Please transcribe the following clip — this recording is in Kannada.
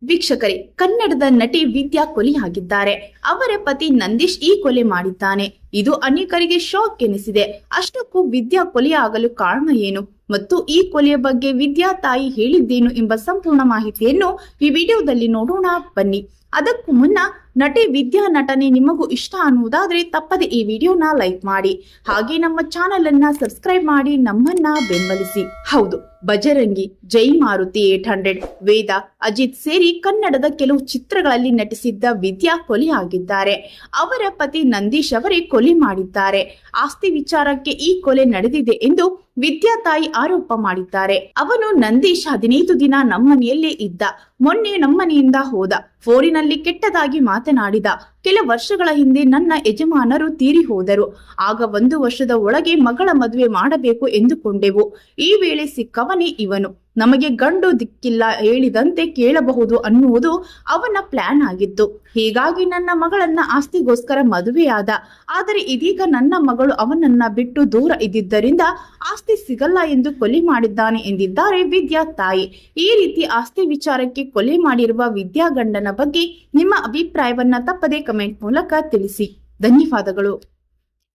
ವೀಕ್ಷಕರೇ, ಕನ್ನಡದ ನಟಿ ವಿದ್ಯಾ ಕೊಲೆಯಾಗಿದ್ದಾರೆ. ಅವರ ಪತಿ ನಂದೀಶ್ ಈ ಕೊಲೆ ಮಾಡಿದ್ದಾನೆ. ಇದು ಅನೇಕರಿಗೆ ಶಾಕ್ ಎನಿಸಿದೆ. ಅಷ್ಟಕ್ಕೂ ವಿದ್ಯಾ ಕೊಲೆಯಾಗಲು ಕಾರಣ ಏನು ಮತ್ತು ಈ ಕೊಲೆಯ ಬಗ್ಗೆ ವಿದ್ಯಾ ತಾಯಿ ಹೇಳಿದ್ದೇನು ಎಂಬ ಸಂಪೂರ್ಣ ಮಾಹಿತಿಯನ್ನು ಈ ವಿಡಿಯೋದಲ್ಲಿ ನೋಡೋಣ ಬನ್ನಿ. ಅದಕ್ಕೂ ಮುನ್ನ ನಟಿ ವಿದ್ಯಾ ನಟನೆ ನಿಮಗೂ ಇಷ್ಟ ಅನ್ನುವುದಾದ್ರೆ ತಪ್ಪದೆ ಈ ವಿಡಿಯೋನ ಲೈಕ್ ಮಾಡಿ, ಹಾಗೆ ನಮ್ಮ ಚಾನೆಲ್ ಅನ್ನ ಸಬ್ಸ್ಕ್ರೈಬ್ ಮಾಡಿ ನಮ್ಮನ್ನ ಬೆಂಬಲಿಸಿ. ಹೌದು, ಬಜರಂಗಿ, ಜೈ ಮಾರುತಿ 800, ವೇದ, ಅಜಿತ್ ಸೇರಿ ಕನ್ನಡದ ಕೆಲವು ಚಿತ್ರಗಳಲ್ಲಿ ನಟಿಸಿದ್ದ ವಿದ್ಯಾ ಕೊಲೆಯಾಗಿದ್ದಾರೆ. ಅವರ ಪತಿ ನಂದೀಶ್ ಅವರೇ ಕೊಲೆ ಮಾಡಿದ್ದಾರೆ. ಆಸ್ತಿ ವಿಚಾರಕ್ಕೆ ಈ ಕೊಲೆ ನಡೆದಿದೆ ಎಂದು ವಿದ್ಯಾ ತಾಯಿ ಆರೋಪ ಮಾಡಿದ್ದಾರೆ. ಅವನು ನಂದೀಶ್ 15 ದಿನ ನಮ್ಮನೆಯಲ್ಲೇ ಇದ್ದ. ಮೊನ್ನೆ ನಮ್ಮನೆಯಿಂದ ಹೋದ. ಫೋನಿನಲ್ಲಿ ಕೆಟ್ಟದಾಗಿ ಮಾತನಾಡಿದ. ಕೆಲ ವರ್ಷಗಳ ಹಿಂದೆ ನನ್ನ ಯಜಮಾನರು ತೀರಿ ಹೋದರು. ಆಗ 1 ವರ್ಷದ ಒಳಗೆ ಮಗಳ ಮದುವೆ ಮಾಡಬೇಕು ಎಂದುಕೊಂಡೆವು. ಈ ವೇಳೆ ಸಿಕ್ಕವನೇ ಇವನು. ನಮಗೆ ಗಂಡು ದಿಕ್ಕಿಲ್ಲ, ಹೇಳಿದಂತೆ ಕೇಳಬಹುದು ಅನ್ನುವುದು ಅವನ ಪ್ಲಾನ್ ಆಗಿತ್ತು. ಹೀಗಾಗಿ ನನ್ನ ಮಗಳನ್ನ ಆಸ್ತಿಗೋಸ್ಕರ ಮದುವೆಯಾದ. ಆದರೆ ಇದೀಗ ನನ್ನ ಮಗಳು ಅವನನ್ನ ಬಿಟ್ಟು ದೂರ ಇದ್ದಿದ್ದರಿಂದ ಆಸ್ತಿ ಸಿಗಲ್ಲ ಎಂದು ಕೊಲೆ ಮಾಡಿದ್ದಾನೆ ಎಂದಿದ್ದಾರೆ ವಿದ್ಯಾ ತಾಯಿ. ಈ ರೀತಿ ಆಸ್ತಿ ವಿಚಾರಕ್ಕೆ ಕೊಲೆ ಮಾಡಿರುವ ವಿದ್ಯಾ ಗಂಡನ ಬಗ್ಗೆ ನಿಮ್ಮ ಅಭಿಪ್ರಾಯವನ್ನ ತಪ್ಪದೆ ಕಮೆಂಟ್ ಮೂಲಕ ತಿಳಿಸಿ. ಧನ್ಯವಾದಗಳು.